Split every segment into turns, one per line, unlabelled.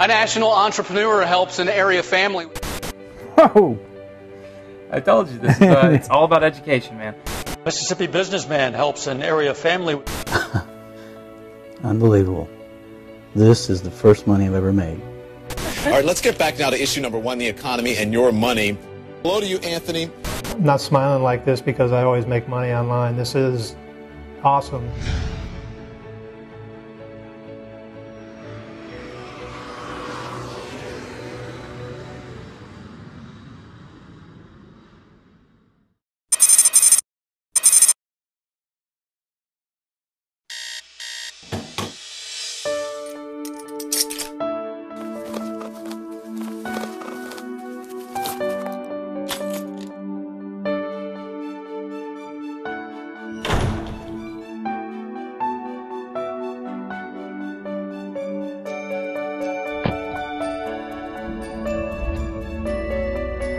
A national entrepreneur helps an area family.
Whoa!
I told you this. It's all about education, man.
Mississippi businessman helps an area family.
Unbelievable. This is the first money I've ever made.
All right, let's get back now to issue number one, the economy and your money. Hello to you, Anthony.
I'm not smiling like this because I always make money online. This is awesome.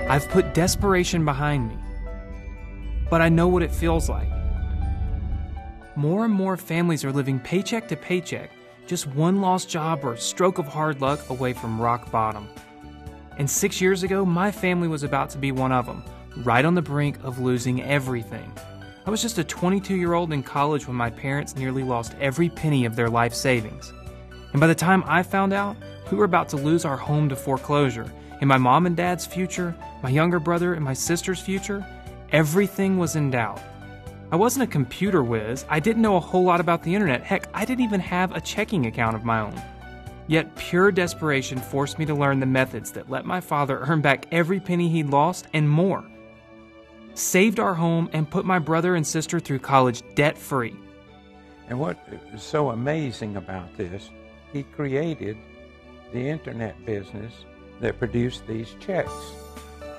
I've put desperation behind me, but I know what it feels like. More and more families are living paycheck to paycheck, just one lost job or a stroke of hard luck away from rock bottom. And 6 years ago, my family was about to be one of them, right on the brink of losing everything. I was just a 22-year-old in college when my parents nearly lost every penny of their life savings. And by the time I found out, we were about to lose our home to foreclosure, and my mom and dad's future, my younger brother and my sister's future, everything was in doubt. I wasn't a computer whiz. I didn't know a whole lot about the internet. Heck, I didn't even have a checking account of my own. Yet pure desperation forced me to learn the methods that let my father earn back every penny he'd lost and more. Saved our home and put my brother and sister through college debt-free.
And what is so amazing about this, he created the internet business that produced these checks.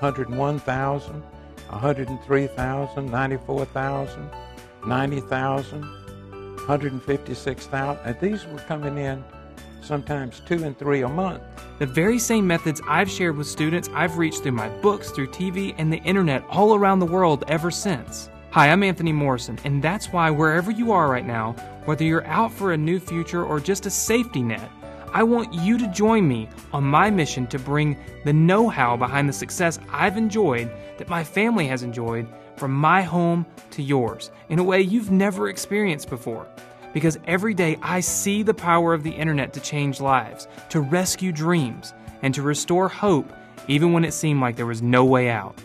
101,000, 103,000, 94,000, 90,000, 156,000. And these were coming in sometimes 2 and 3 a month.
The very same methods I've shared with students I've reached through my books, through TV, and the internet all around the world ever since. Hi, I'm Anthony Morrison, and that's why wherever you are right now, whether you're out for a new future or just a safety net, I want you to join me on my mission to bring the know-how behind the success I've enjoyed, that my family has enjoyed, from my home to yours, in a way you've never experienced before. Because every day I see the power of the internet to change lives, to rescue dreams, and to restore hope even when it seemed like there was no way out.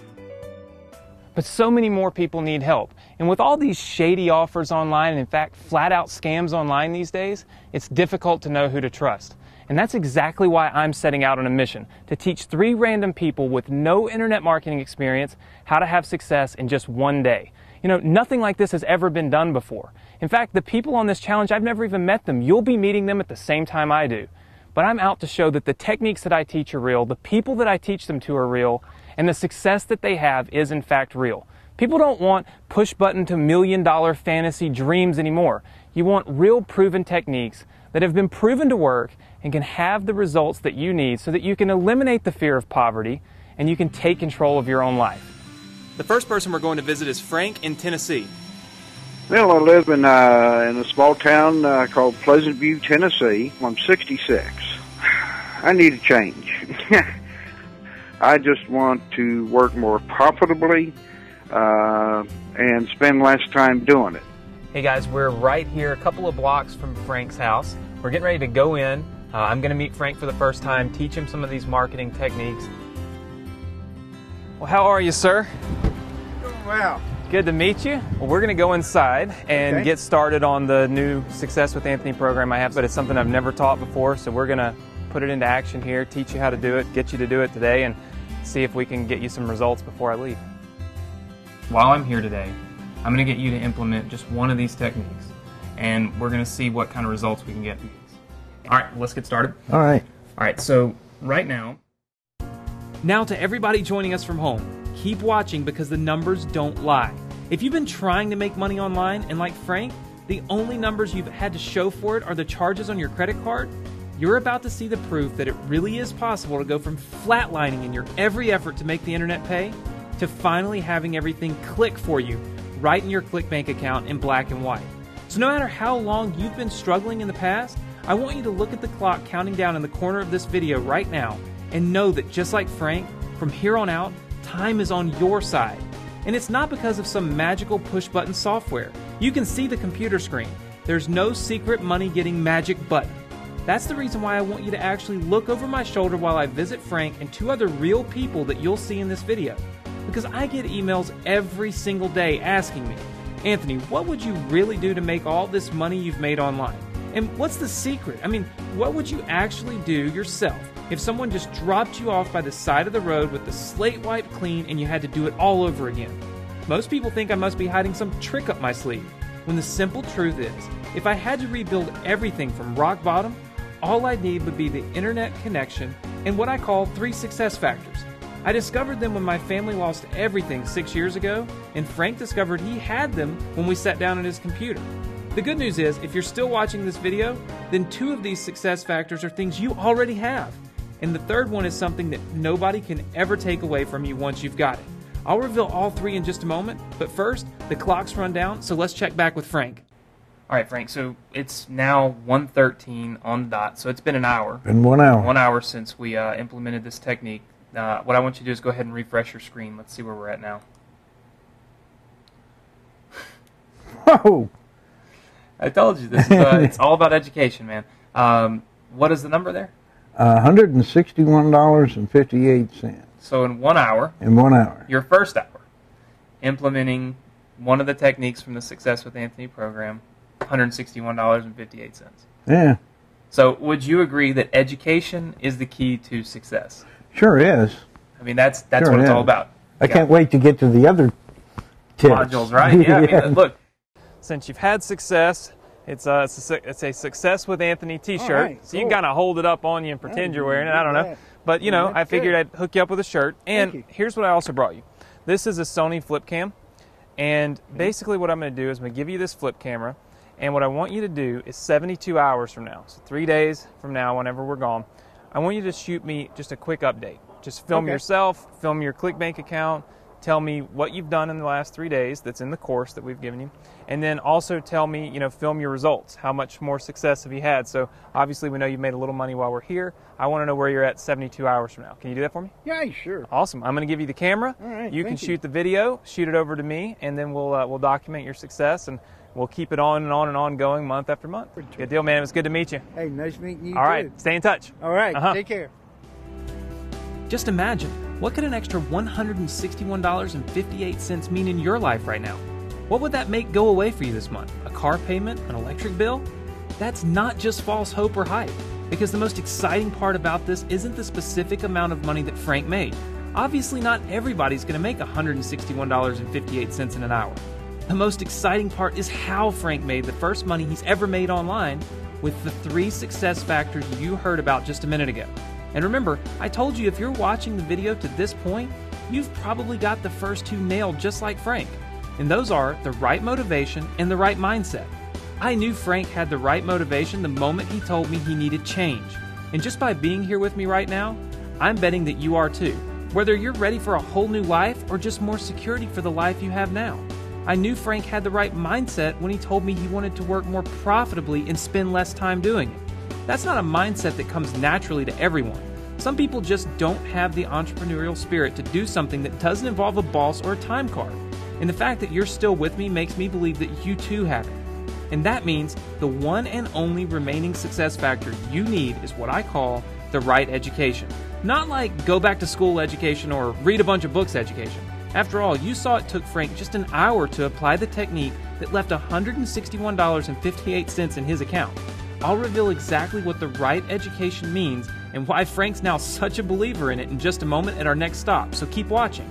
But so many more people need help. And with all these shady offers online, and in fact flat-out scams online these days, it's difficult to know who to trust. And that's exactly why I'm setting out on a mission to teach 3 random people with no internet marketing experience how to have success in just one day. You know, nothing like this has ever been done before. In fact, the people on this challenge, I've never even met them. You'll be meeting them at the same time I do. But I'm out to show that the techniques that I teach are real, the people that I teach them to are real, and the success that they have is in fact real. People don't want push-button to million-dollar fantasy dreams anymore. You want real proven techniques that have been proven to work and can have the results that you need so that you can eliminate the fear of poverty and you can take control of your own life. The first person we're going to visit is Frank in Tennessee.
Well, I live in a small town called Pleasant View, Tennessee. I'm 66. I need a change. I just want to work more profitably and spend less time doing it.
Hey guys, we're right here a couple of blocks from Frank's house. We're getting ready to go in. I'm going to meet Frank for the first time, teach him some of these marketing techniques. Well, how are you, sir?
Doing well.
Good to meet you. Well, we're going to go inside and get started on the new Success with Anthony program I have, but it's something I've never taught before, so we're going to put it into action here, teach you how to do it, get you to do it today, and see if we can get you some results before I leave. While I'm here today, I'm going to get you to implement just one of these techniques, and we're going to see what kind of results we can get. All right, let's get started.
All right.
All right, so right now to everybody joining us from home, keep watching because the numbers don't lie. If you've been trying to make money online and like Frank, the only numbers you've had to show for it are the charges on your credit card, you're about to see the proof that it really is possible to go from flatlining in your every effort to make the internet pay to finally having everything click for you right in your ClickBank account in black and white. So no matter how long you've been struggling in the past, I want you to look at the clock counting down in the corner of this video right now and know that just like Frank, from here on out, time is on your side. And it's not because of some magical push-button software. You can see the computer screen. There's no secret money-getting magic button. That's the reason why I want you to actually look over my shoulder while I visit Frank and 2 other real people that you'll see in this video. Because I get emails every single day asking me, Anthony, what would you really do to make all this money you've made online? And what's the secret? I mean, what would you actually do yourself if someone just dropped you off by the side of the road with the slate wiped clean and you had to do it all over again? Most people think I must be hiding some trick up my sleeve, when the simple truth is, if I had to rebuild everything from rock bottom, all I'd need would be the internet connection and what I call 3 success factors. I discovered them when my family lost everything 6 years ago, and Frank discovered he had them when we sat down at his computer. The good news is, if you're still watching this video, then 2 of these success factors are things you already have. And the third one is something that nobody can ever take away from you once you've got it. I'll reveal all 3 in just a moment, but first, the clock's run down, so let's check back with Frank.
All right, Frank, so it's now 1:13 on the dot, so it's been an hour.
In 1 hour.
1 hour since we implemented this technique. What I want you to do is go ahead and refresh your screen. Let's see where we're at now.
Whoa!
I told you, this is, it's all about education, man. What is the number there?
$161.58.
So in 1 hour,
In 1 hour.
your first hour, implementing one of the techniques from the Success with Anthony program, $161.58.
Yeah,
So would you agree that education is the key to success?
sure is.
I mean, that's
Sure
what it's
is.
all about.
I can't wait to get to the other tips.
Modules, right? Yeah, I mean, look.
Since you've had success, it's a Success with Anthony t-shirt,
All right,
so you can kind of hold it up on you and pretend you're wearing it. I don't know. But, you know, I figured I'd hook you up with a shirt. And here's what I also brought you. This is a Sony flip cam. And basically what I'm going to do is I'm going to give you this flip camera. And what I want you to do is 72 hours from now, so 3 days from now, whenever we're gone, I want you to shoot me just a quick update. Just film yourself, film your ClickBank account, tell me what you've done in the last 3 days that's in the course that we've given you, and then also tell me, you know, film your results. How much more success have you had? So obviously we know you've made a little money while we're here. I want to know where you're at 72 hours from now. Can you do that for me?
Yeah, sure.
Awesome. I'm going to give you the camera.
All right,
You can
thank you.
shoot the video, shoot it over to me, and then we'll document your success, and we'll keep it on and on and on going month after month. Good deal, man. It was good to meet you.
Hey, nice meeting you
All right. Stay in touch.
All right,
Uh-huh.
take care.
Just imagine, what could an extra $161.58 mean in your life right now? What would that make go away for you this month? A car payment? An electric bill? That's not just false hope or hype, because the most exciting part about this isn't the specific amount of money that Frank made. Obviously, not everybody's going to make $161.58 in an hour. The most exciting part is how Frank made the first money he's ever made online with the 3 success factors you heard about just a minute ago. And remember, I told you if you're watching the video to this point, you've probably got the first 2 nailed just like Frank. And those are the right motivation and the right mindset. I knew Frank had the right motivation the moment he told me he needed change. And just by being here with me right now, I'm betting that you are too. Whether you're ready for a whole new life or just more security for the life you have now. I knew Frank had the right mindset when he told me he wanted to work more profitably and spend less time doing it. That's not a mindset that comes naturally to everyone. Some people just don't have the entrepreneurial spirit to do something that doesn't involve a boss or a time card. And the fact that you're still with me makes me believe that you too have it. And that means the one and only remaining success factor you need is what I call the right education. Not like go back to school education or read a bunch of books education. After all, you saw it took Frank just an hour to apply the technique that left $161.58 in his account. I'll reveal exactly what the right education means and why Frank's now such a believer in it in just a moment at our next stop, so keep watching.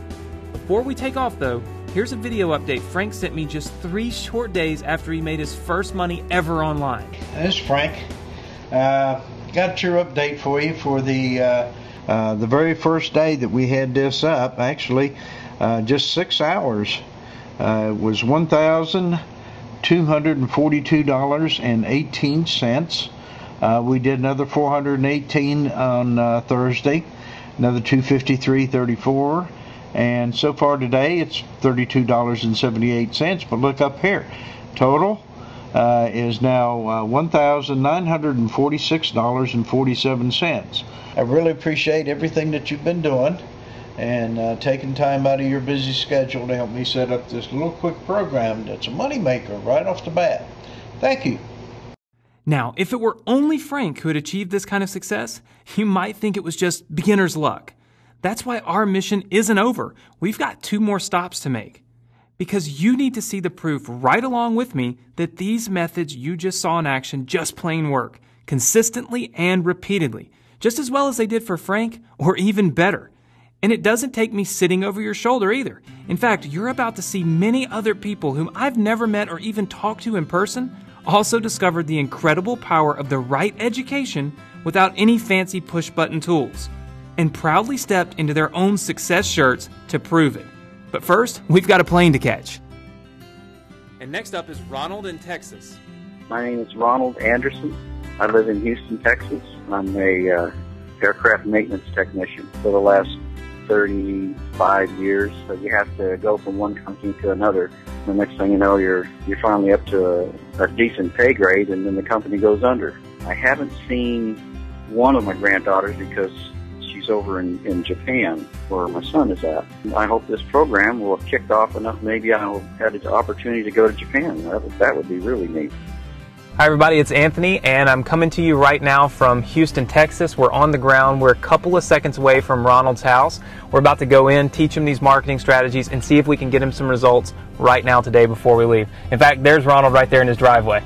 Before we take off though, here's a video update Frank sent me just 3 short days after he made his first money ever online.
This is Frank. Got your update for you for the very first day that we had this up. Actually, just 6 hours. It was $1,242.18. We did another 418 on Thursday, another 253.34, and so far today it's $32.78. But look up here, total is now $1,946.47. I really appreciate everything that you've been doing and taking time out of your busy schedule to help me set up this little quick program that's a moneymaker right off the bat. Thank you.
Now, if it were only Frank who had achieved this kind of success, you might think it was just beginner's luck. That's why our mission isn't over. We've got 2 more stops to make. Because you need to see the proof right along with me that these methods you just saw in action just plain work, consistently and repeatedly, just as well as they did for Frank, or even better. And it doesn't take me sitting over your shoulder either. In fact, you're about to see many other people whom I've never met or even talked to in person also discovered the incredible power of the right education without any fancy push-button tools, and proudly stepped into their own success shirts to prove it. But first, we've got a plane to catch. And next up is Ronald in Texas.
My name is Ronald Anderson. I live in Houston, Texas. I'm a aircraft maintenance technician for the last 35 years. So you have to go from one company to another. The next thing you know, you're finally up to a decent pay grade, and then the company goes under. I haven't seen one of my granddaughters because she's over in Japan, where my son is at. I hope this program will have kicked off enough. Maybe I'll have the opportunity to go to Japan. That would be really neat.
Hi everybody, it's Anthony, and I'm coming to you right now from Houston, Texas. We're on the ground. We're a couple of seconds away from Ronald's house. We're about to go in, teach him these marketing strategies, and see if we can get him some results right now today before we leave. In fact, there's Ronald right there in his driveway.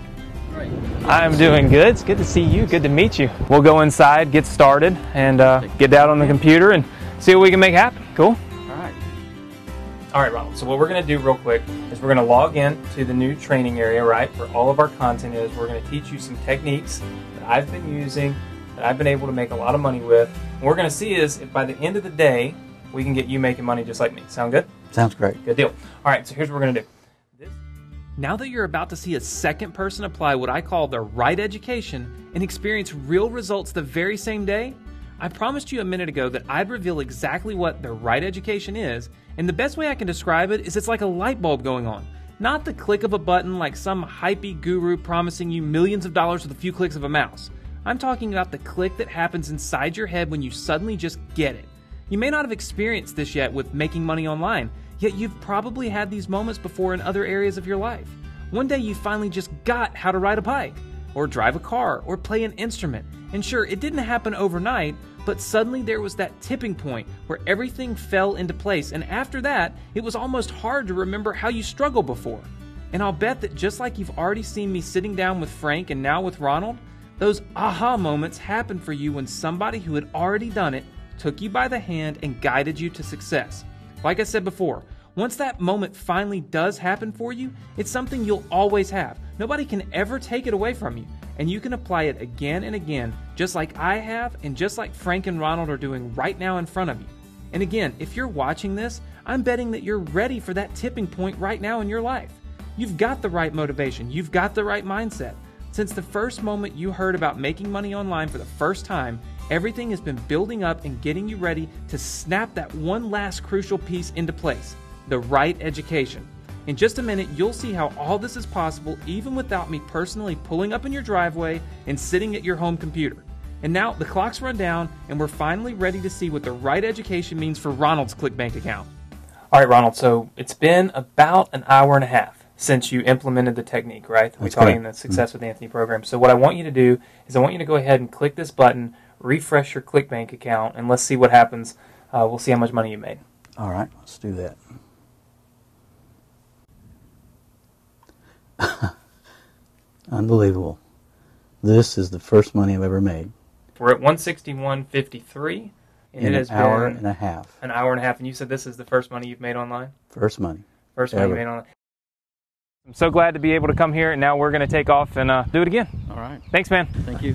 I'm doing good. It's good to see you. Good to meet you. We'll go inside, get started, and get down on the computer and see what we can make happen. Cool? All right, Ronald. So what we're going to do real quick is we're going to log in to the new training area, right, where all of our content is. We're going to teach you some techniques that I've been using, that I've been able to make a lot of money with. And what we're going to see is if by the end of the day, we can get you making money just like me. Sound good?
Sounds great.
Good deal. All right, so here's what we're going to do.
Now that you're about to see a second person apply what I call the right education and experience real results the very same day, I promised you a minute ago that I'd reveal exactly what the right education is, and the best way I can describe it is it's like a light bulb going on. Not the click of a button like some hypey guru promising you millions of dollars with a few clicks of a mouse. I'm talking about the click that happens inside your head when you suddenly just get it. You may not have experienced this yet with making money online, yet you've probably had these moments before in other areas of your life. One day you finally just got how to ride a bike, or drive a car, or play an instrument. And sure, it didn't happen overnight, but suddenly there was that tipping point where everything fell into place, and after that, it was almost hard to remember how you struggled before. And I'll bet that just like you've already seen me sitting down with Frank and now with Ronald, those aha moments happened for you when somebody who had already done it took you by the hand and guided you to success. Like I said before, once that moment finally does happen for you, it's something you'll always have. Nobody can ever take it away from you, and you can apply it again and again, just like I have and just like Frank and Ronald are doing right now in front of you. And again, if you're watching this, I'm betting that you're ready for that tipping point right now in your life. You've got the right motivation. You've got the right mindset. Since the first moment you heard about making money online for the first time, everything has been building up and getting you ready to snap that one last crucial piece into place. The right education. In just a minute, you'll see how all this is possible even without me personally pulling up in your driveway and sitting at your home computer. And now the clock's run down and we're finally ready to see what the right education means for Ronald's ClickBank account.
All right, Ronald, so it's been about an hour and a half since you implemented the technique, right? We're talking the Success with Anthony program. So what I want you to do is I want you to go ahead and click this button, refresh your ClickBank account, and let's see what happens. We'll see how much money you made.
All right, let's do that. Unbelievable. This is the first money I've ever made.
We're at $161.53, and
in
it has
an hour
been
and a half.
An hour and a half, and you said this is the first money you've made online?
First money.
First money you made online. I'm so glad to be able to come here, and now we're going to take off and do it again.
All right.
Thanks, man.
Thank you.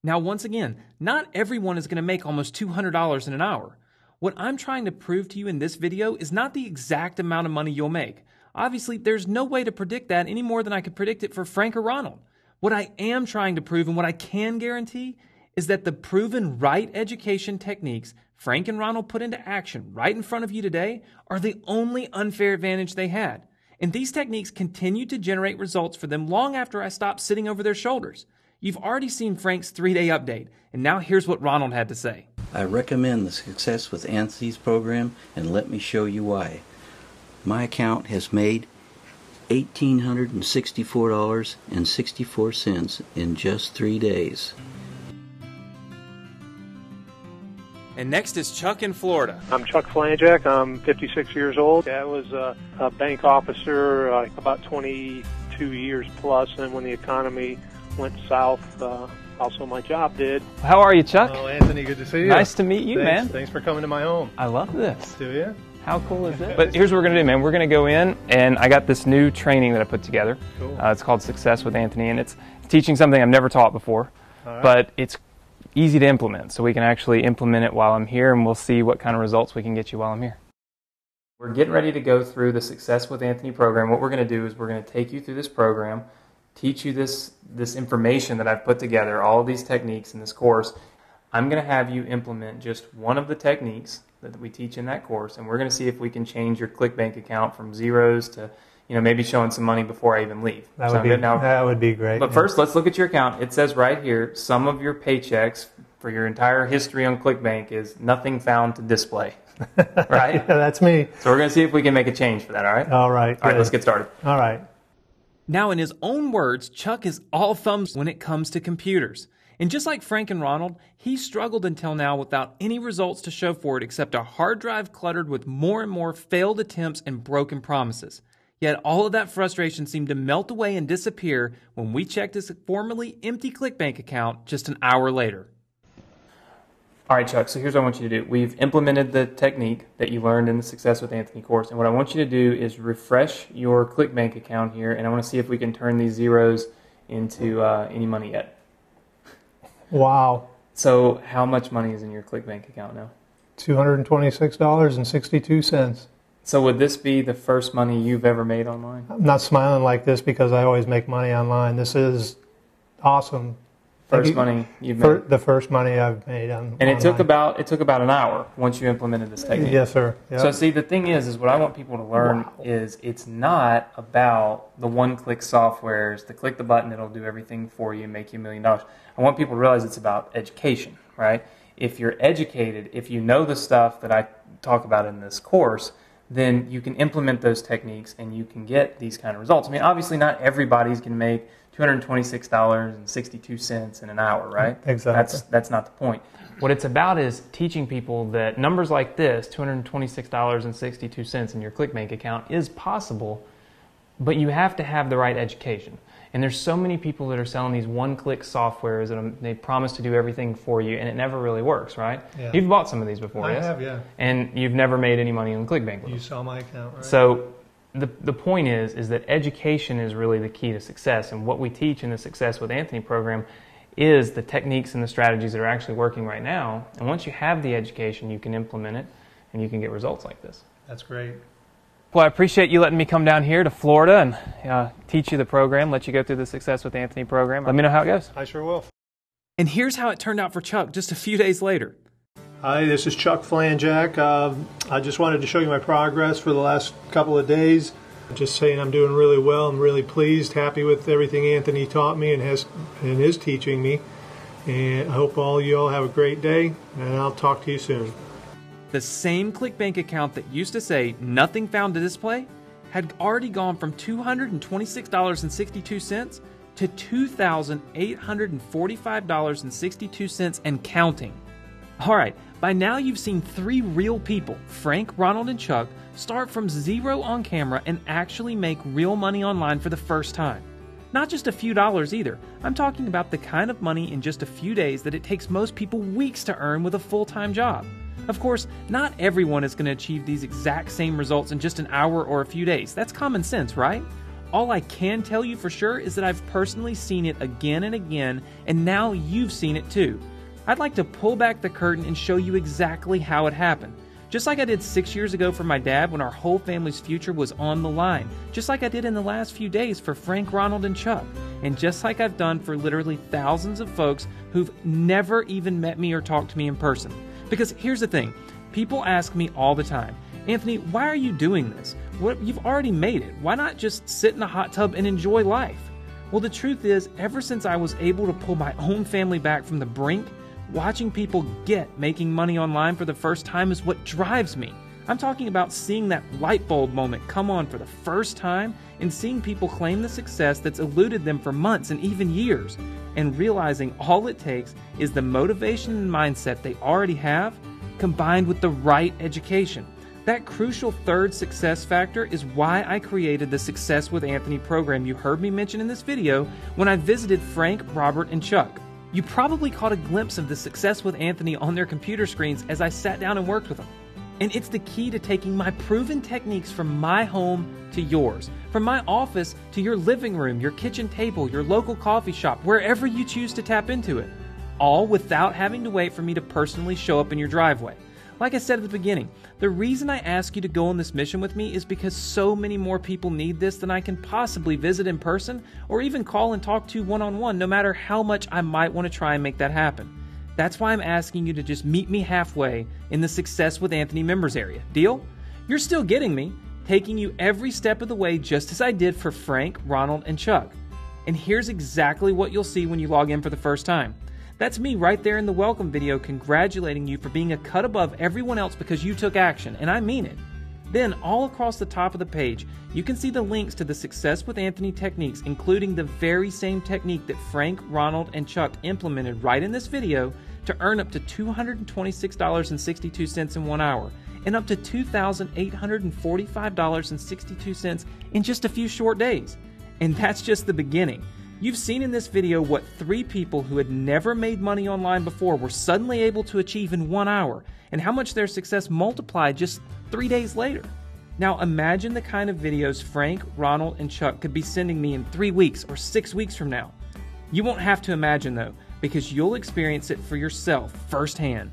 Now, once again, not everyone is going to make almost $200 in an hour. What I'm trying to prove to you in this video is not the exact amount of money you'll make. Obviously, there's no way to predict that any more than I could predict it for Frank or Ronald. What I am trying to prove and what I can guarantee is that the proven right education techniques Frank and Ronald put into action right in front of you today are the only unfair advantage they had. And these techniques continued to generate results for them long after I stopped sitting over their shoulders. You've already seen Frank's 3-day update, and now here's what Ronald had to say.
I recommend the Success with Anthony's program, and let me show you why. My account has made $1,864.64 in just 3 days.
And next is Chuck in Florida.
I'm Chuck Flanjak. I'm 56 years old. I was a bank officer about 22 years plus, and when the economy went south, also my job did.
How are you, Chuck?
Oh, Anthony, good to see you.
Nice to meet you, man.
Thanks for coming to my home.
I love this.
Do you?
How cool is it? But here's what we're going to do, man. We're going to go in, and I got this new training that I put together.
Cool.
It's called Success with Anthony, and it's teaching something I've never taught before,
All right.
but it's easy to implement, so we can actually implement it while I'm here, and we'll see what kind of results we can get you while I'm here. We're getting ready to go through the Success with Anthony program. What we're going to do is we're going to take you through this program, teach you this information that I've put together, all of these techniques in this course. I'm going to have you implement just one of the techniques that we teach in that course, and we're going to see if we can change your ClickBank account from zeros to, maybe showing some money before I even leave.
That would be great.
But first, let's look at your account. It says right here, some of your paychecks for your entire history on ClickBank is nothing found to display. Right?
Yeah, that's me.
So we're going to see if we can make a change for that, all right?
All right.
All right, let's get started.
All right.
Now, in his own words, Chuck is all thumbs when it comes to computers. And just like Frank and Ronald, he struggled until now without any results to show for it except a hard drive cluttered with more and more failed attempts and broken promises. Yet all of that frustration seemed to melt away and disappear when we checked his formerly empty ClickBank account just an hour later. All right, Chuck, so here's what I want you to do. We've implemented the technique that you learned in the Success with Anthony course, and what I want you to do is refresh your ClickBank account here, and I want to see if we can turn these zeros into any money yet.
Wow.
So how much money is in your ClickBank account now?
$226.62.
So would this be the first money you've ever made online?
I'm not smiling like this because I always make money online. This is awesome.
First money you've made?
The first money I've made online.
And it took about an hour once you implemented this technique.
Yes, sir. Yep.
So see, the thing is what I want people to learn is it's not about the one-click softwares, the click the button, it'll do everything for you and make you $1 million. I want people to realize it's about education, right? If you're educated, if you know the stuff that I talk about in this course, then you can implement those techniques and you can get these kind of results. I mean, obviously not everybody's going to make $226.62 in an hour, right?
Exactly.
That's not the point. What it's about is teaching people that numbers like this, $226.62 in your ClickBank account, is possible, but you have to have the right education. And there's so many people that are selling these one-click softwares that they promise to do everything for you, and it never really works, right?
Yeah.
You've bought some of these before, yes?
I have, yeah.
And you've never made any money on ClickBank with them.
You saw my account, right?
So the point is that education is really the key to success, and what we teach in the Success with Anthony program is the techniques and the strategies that are actually working right now. And once you have the education, you can implement it, and you can get results like this.
That's great.
Well, I appreciate you letting me come down here to Florida and teach you the program, let you go through the Success with Anthony program. Let me know how it goes.
I sure will.
And here's how it turned out for Chuck just a few days later.
Hi, this is Chuck Flanjak. I just wanted to show you my progress for the last couple of days. Just saying I'm doing really well. I'm really pleased, happy with everything Anthony taught me and is teaching me. And I hope all you all have a great day, and I'll talk to you soon.
The same ClickBank account that used to say nothing found to display had already gone from $226.62 to $2,845.62 and counting. All right, by now you've seen 3 real people, Frank, Ronald, and Chuck, start from zero on camera and actually make real money online for the first time. Not just a few dollars either. I'm talking about the kind of money in just a few days that it takes most people weeks to earn with a full-time job. Of course, not everyone is going to achieve these exact same results in just an hour or a few days. That's common sense, right? All I can tell you for sure is that I've personally seen it again and again, and now you've seen it too. I'd like to pull back the curtain and show you exactly how it happened. Just like I did 6 years ago for my dad when our whole family's future was on the line. Just like I did in the last few days for Frank, Ronald, and Chuck. And just like I've done for literally thousands of folks who've never even met me or talked to me in person. Because here's the thing, people ask me all the time, Anthony, why are you doing this? You've already made it. Why not just sit in a hot tub and enjoy life? Well, the truth is, ever since I was able to pull my own family back from the brink, watching people get making money online for the first time is what drives me. I'm talking about seeing that light bulb moment come on for the first time and seeing people claim the success that's eluded them for months and even years, and realizing all it takes is the motivation and mindset they already have combined with the right education. That crucial third success factor is why I created the Success with Anthony program you heard me mention in this video when I visited Frank, Robert, and Chuck. You probably caught a glimpse of the Success with Anthony on their computer screens as I sat down and worked with them. And it's the key to taking my proven techniques from my home to yours, from my office to your living room, your kitchen table, your local coffee shop, wherever you choose to tap into it, all without having to wait for me to personally show up in your driveway. Like I said at the beginning, the reason I ask you to go on this mission with me is because so many more people need this than I can possibly visit in person or even call and talk to one-on-one, no matter how much I might want to try and make that happen. That's why I'm asking you to just meet me halfway in the Success with Anthony members area. Deal? You're still getting me, taking you every step of the way just as I did for Frank, Ronald, and Chuck. And here's exactly what you'll see when you log in for the first time. That's me right there in the welcome video congratulating you for being a cut above everyone else because you took action, and I mean it. Then, all across the top of the page, you can see the links to the Success with Anthony techniques, including the very same technique that Frank, Ronald, and Chuck implemented right in this video to earn up to $226.62 in 1 hour, and up to $2,845.62 in just a few short days. And that's just the beginning. You've seen in this video what 3 people who had never made money online before were suddenly able to achieve in 1 hour, and how much their success multiplied just 3 days later. Now imagine the kind of videos Frank, Ronald, and Chuck could be sending me in 3 weeks or 6 weeks from now. You won't have to imagine though, because you'll experience it for yourself firsthand.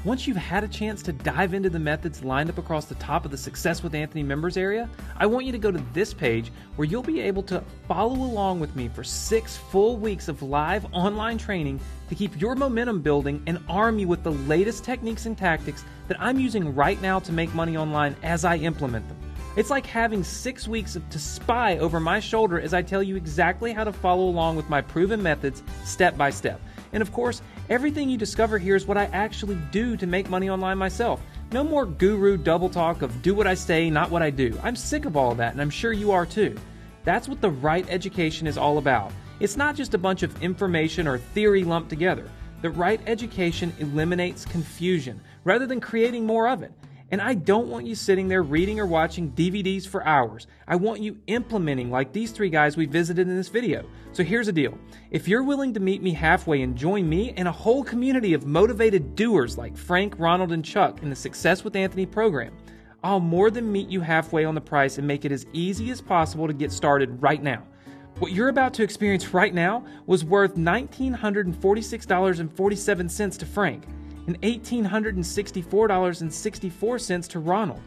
Once you've had a chance to dive into the methods lined up across the top of the Success with Anthony members area, I want you to go to this page where you'll be able to follow along with me for 6 full weeks of live online training to keep your momentum building and arm you with the latest techniques and tactics that I'm using right now to make money online as I implement them. It's like having 6 weeks to spy over my shoulder as I tell you exactly how to follow along with my proven methods step by step. And of course, everything you discover here is what I actually do to make money online myself. No more guru double talk of do what I say, not what I do. I'm sick of all of that, and I'm sure you are too. That's what the right education is all about. It's not just a bunch of information or theory lumped together. The right education eliminates confusion rather than creating more of it. And I don't want you sitting there reading or watching DVDs for hours. I want you implementing like these 3 guys we visited in this video. So here's the deal. If you're willing to meet me halfway and join me and a whole community of motivated doers like Frank, Ronald, and Chuck in the Success with Anthony program, I'll more than meet you halfway on the price and make it as easy as possible to get started right now. What you're about to experience right now was worth $1,946.47 to Frank, and $1,864.64 to Ronald,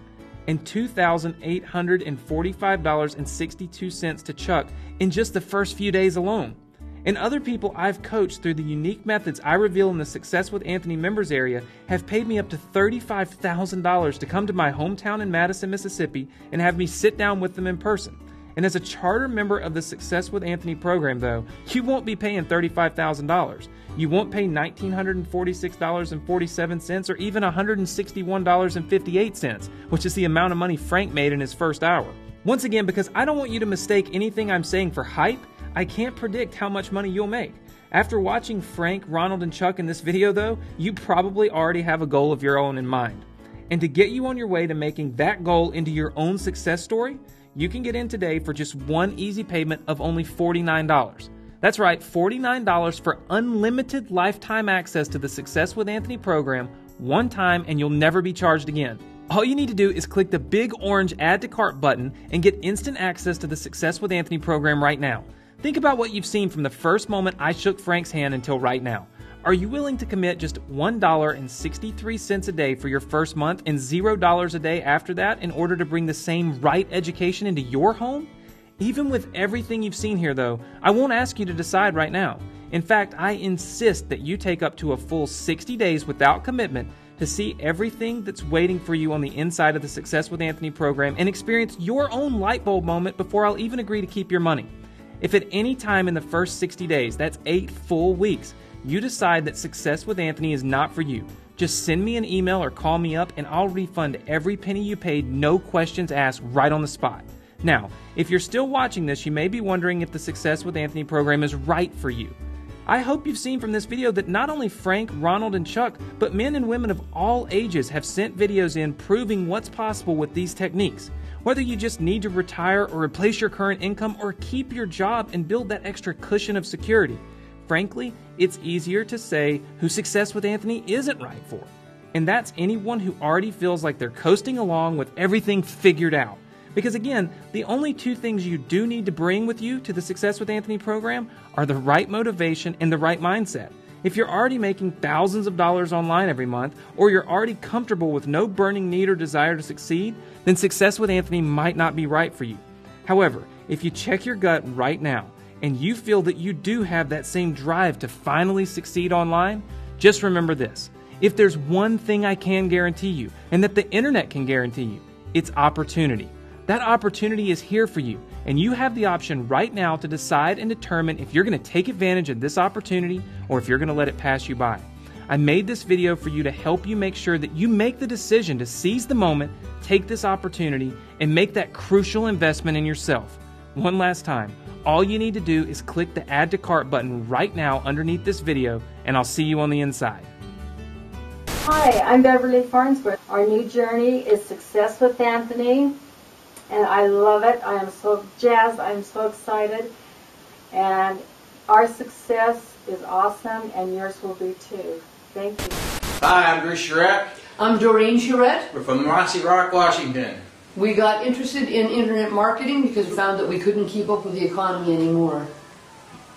and $2,845.62 to Chuck in just the first few days alone. And other people I've coached through the unique methods I reveal in the Success with Anthony members area have paid me up to $35,000 to come to my hometown in Madison, Mississippi and have me sit down with them in person. And as a charter member of the Success with Anthony program though, you won't be paying $35,000. You won't pay $1,946.47 or even $161.58, which is the amount of money Frank made in his first hour. Once again, because I don't want you to mistake anything I'm saying for hype, I can't predict how much money you'll make. After watching Frank, Ronald, and Chuck in this video though, you probably already have a goal of your own in mind. And to get you on your way to making that goal into your own success story, you can get in today for just one easy payment of only $49. That's right, $49 for unlimited lifetime access to the Success with Anthony program, one time, and you'll never be charged again. All you need to do is click the big orange Add to Cart button and get instant access to the Success with Anthony program right now. Think about what you've seen from the first moment I shook Frank's hand until right now. Are you willing to commit just $1.63 a day for your first month and $0 a day after that in order to bring the same right education into your home? Even with everything you've seen here though, I won't ask you to decide right now. In fact, I insist that you take up to a full 60 days without commitment to see everything that's waiting for you on the inside of the Success with Anthony program and experience your own light bulb moment before I'll even agree to keep your money. If at any time in the first 60 days, that's 8 full weeks, you decide that Success with Anthony is not for you, just send me an email or call me up and I'll refund every penny you paid, no questions asked, right on the spot. Now, if you're still watching this, you may be wondering if the Success with Anthony program is right for you. I hope you've seen from this video that not only Frank, Ronald, and Chuck, but men and women of all ages have sent videos in proving what's possible with these techniques. Whether you just need to retire or replace your current income or keep your job and build that extra cushion of security, frankly, it's easier to say who Success with Anthony isn't right for. And that's anyone who already feels like they're coasting along with everything figured out. Because again, the only two things you do need to bring with you to the Success with Anthony program are the right motivation and the right mindset. If you're already making thousands of dollars online every month, or you're already comfortable with no burning need or desire to succeed, then Success with Anthony might not be right for you. However, if you check your gut right now, and you feel that you do have that same drive to finally succeed online, just remember this. If there's one thing I can guarantee you, and that the internet can guarantee you, it's opportunity. That opportunity is here for you, and you have the option right now to decide and determine if you're going to take advantage of this opportunity or if you're going to let it pass you by. I made this video for you to help you make sure that you make the decision to seize the moment, take this opportunity, and make that crucial investment in yourself. One last time, all you need to do is click the Add to Cart button right now underneath this video, and I'll see you on the inside.
Hi, I'm Beverly Farnsworth. Our new journey is Success with Anthony, and I love it. I am so jazzed. I'm so excited. And our success is awesome, and yours will be too. Thank you.
Hi, I'm Bruce Charette.
I'm Doreen Charette.
We're from Mossy Rock, Washington.
We got interested in internet marketing because we found that we couldn't keep up with the economy anymore.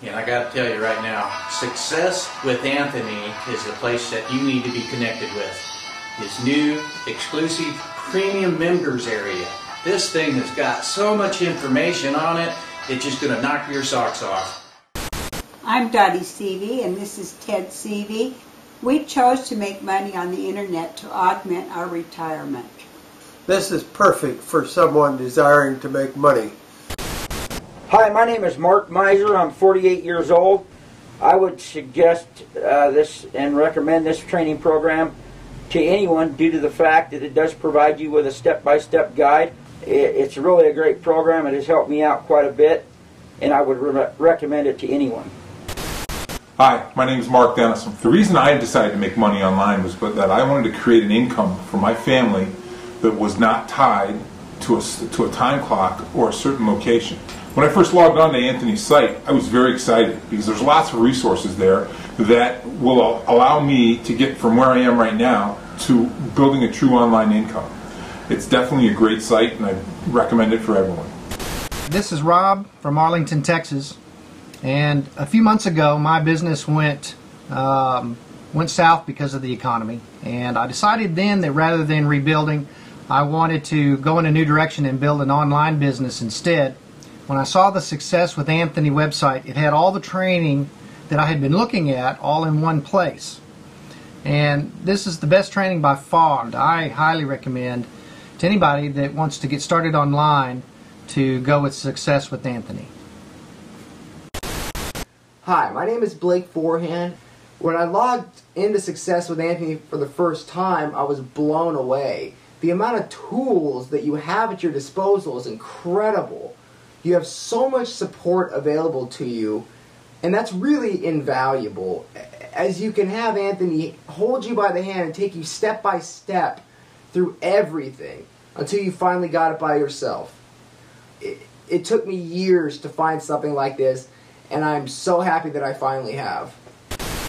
And I got to tell you right now, Success with Anthony is the place that you need to be connected with. His new exclusive premium members area. This thing has got so much information on it, it's just going to knock your socks off.
I'm Dottie Seavey, and this is Ted Seavey. We chose to make money on the internet to augment our retirement.
This is perfect for someone desiring to make money.
Hi, my name is Mark Miser. I'm 48 years old. I would suggest this and recommend this training program to anyone due to the fact that it does provide you with a step-by-step guide. It's really a great program. It has helped me out quite a bit, and I would recommend it to anyone.
Hi, my name is Mark Dennison. The reason I decided to make money online was that I wanted to create an income for my family that was not tied to a time clock or a certain location. When I first logged on to Anthony's site, I was very excited because there's lots of resources there that will allow me to get from where I am right now to building a true online income. It's definitely a great site, and I recommend it for everyone.
This is Rob from Arlington, Texas, and a few months ago my business went south because of the economy, and I decided then that rather than rebuilding, I wanted to go in a new direction and build an online business instead. When I saw the Success with Anthony website, it had all the training that I had been looking at all in one place. And this is the best training by far. I highly recommend to anybody that wants to get started online to go with Success with Anthony.
Hi, my name is Blake Forehand. When I logged into Success with Anthony for the first time, I was blown away. The amount of tools that you have at your disposal is incredible. You have so much support available to you, and that's really invaluable. As you can have Anthony hold you by the hand and take you step by step through everything until you finally got it by yourself. It took me years to find something like this, and I'm so happy that I finally have.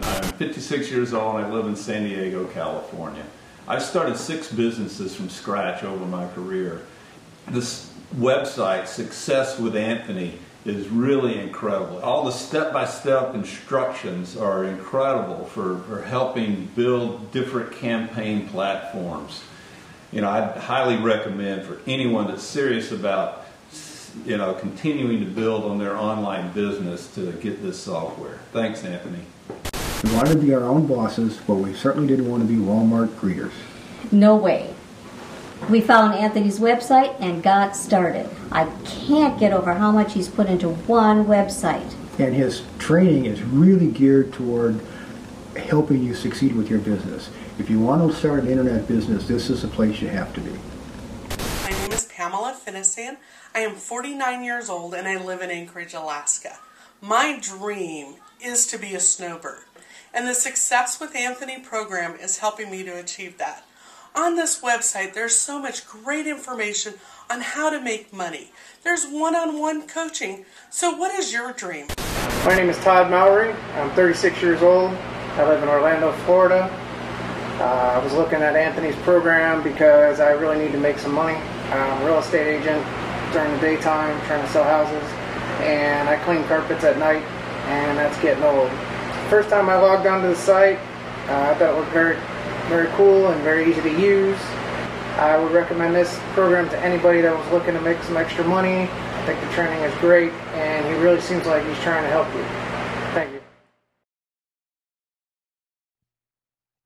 I'm 56 years old and I live in San Diego, California. I've started 6 businesses from scratch over my career. This website, Success with Anthony, is really incredible. All the step-by-step instructions are incredible for helping build different campaign platforms. You know, I'd highly recommend for anyone that's serious about, you know, continuing to build on their online business to get this software. Thanks, Anthony.
We wanted to be our own bosses, but we certainly didn't want to be Walmart greeters.
No way. We found Anthony's website and got started. I can't get over how much he's put into one website.
And his training is really geared toward helping you succeed with your business. If you want to start an internet business, this is the place you have to be.
My name is Pamela Finnesan. I am 49 years old and I live in Anchorage, Alaska. My dream is to be a snowbird, and the Success with Anthony program is helping me to achieve that. On this website, there's so much great information on how to make money. There's one-on-one coaching. So what is your dream?
My name is Todd Mowry. I'm 36 years old. I live in Orlando, Florida. I was looking at Anthony's program because I really need to make some money. I'm a real estate agent during the daytime, trying to sell houses, and I clean carpets at night, and that's getting old. First time I logged onto the site, I thought it looked very cool and very easy to use. I would recommend this program to anybody that was looking to make some extra money. I think the training is great, and he really seems like he's trying to help you. Thank you.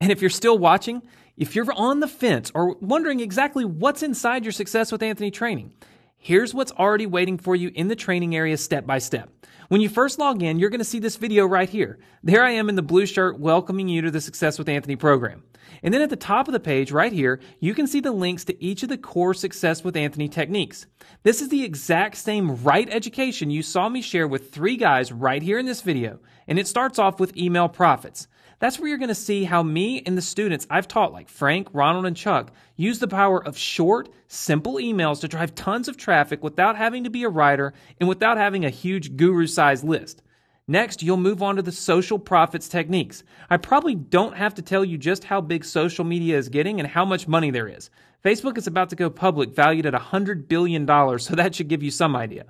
And if you're still watching, if you're on the fence or wondering exactly what's inside your Success with Anthony training, here's what's already waiting for you in the training area step by step. When you first log in, you're going to see this video right here. There I am in the blue shirt welcoming you to the Success with Anthony program. And then at the top of the page right here, you can see the links to each of the core Success with Anthony techniques. This is the exact same right education you saw me share with 3 guys right here in this video. And it starts off with email profits. That's where you're going to see how me and the students I've taught, like Frank, Ronald, and Chuck, use the power of short, simple emails to drive tons of traffic without having to be a writer and without having a huge guru-sized list. Next, you'll move on to the social profits techniques. I probably don't have to tell you just how big social media is getting and how much money there is. Facebook is about to go public, valued at $100 billion, so that should give you some idea.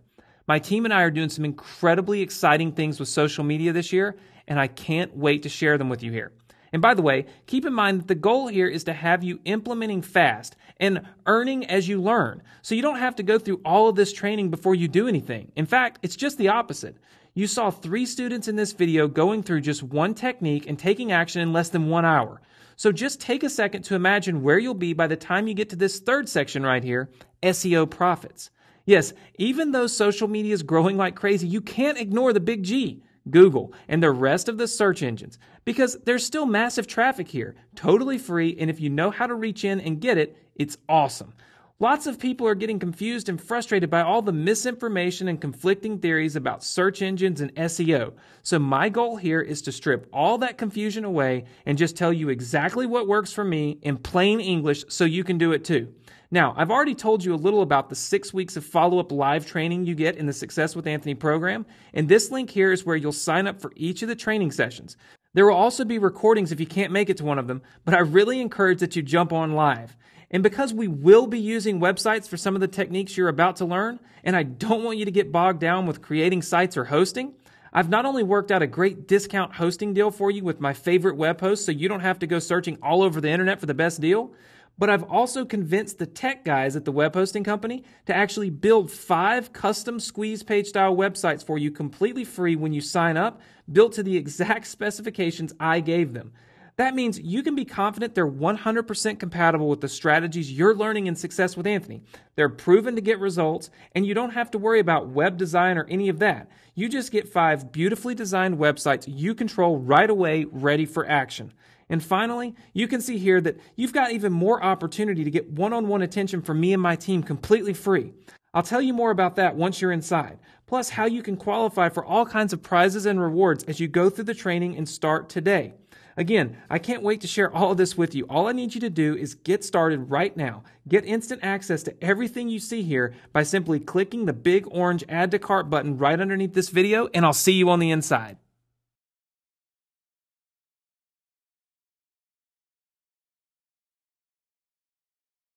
My team and I are doing some incredibly exciting things with social media this year, and I can't wait to share them with you here. And by the way, keep in mind that the goal here is to have you implementing fast and earning as you learn. So you don't have to go through all of this training before you do anything. In fact, it's just the opposite. You saw 3 students in this video going through just one technique and taking action in less than 1 hour. So just take a second to imagine where you'll be by the time you get to this third section right here, SEO profits. Yes, even though social media is growing like crazy, you can't ignore the big G, Google, and the rest of the search engines, because there's still massive traffic here, totally free, and if you know how to reach in and get it, it's awesome. Lots of people are getting confused and frustrated by all the misinformation and conflicting theories about search engines and SEO. So my goal here is to strip all that confusion away and just tell you exactly what works for me in plain English so you can do it too. Now, I've already told you a little about the 6 weeks of follow-up live training you get in the Success with Anthony program, and this link here is where you'll sign up for each of the training sessions. There will also be recordings if you can't make it to one of them, but I really encourage that you jump on live. And because we will be using websites for some of the techniques you're about to learn, and I don't want you to get bogged down with creating sites or hosting, I've not only worked out a great discount hosting deal for you with my favorite web host so you don't have to go searching all over the internet for the best deal, but I've also convinced the tech guys at the web hosting company to actually build 5 custom squeeze page style websites for you completely free when you sign up, built to the exact specifications I gave them. That means you can be confident they're 100% compatible with the strategies you're learning in Success with Anthony. They're proven to get results, and you don't have to worry about web design or any of that. You just get 5 beautifully designed websites you control right away, ready for action. And finally, you can see here that you've got even more opportunity to get one-on-one attention from me and my team completely free. I'll tell you more about that once you're inside, plus how you can qualify for all kinds of prizes and rewards as you go through the training and start today. Again, I can't wait to share all of this with you. All I need you to do is get started right now. Get instant access to everything you see here by simply clicking the big orange Add to Cart button right underneath this video, and I'll see you on the inside.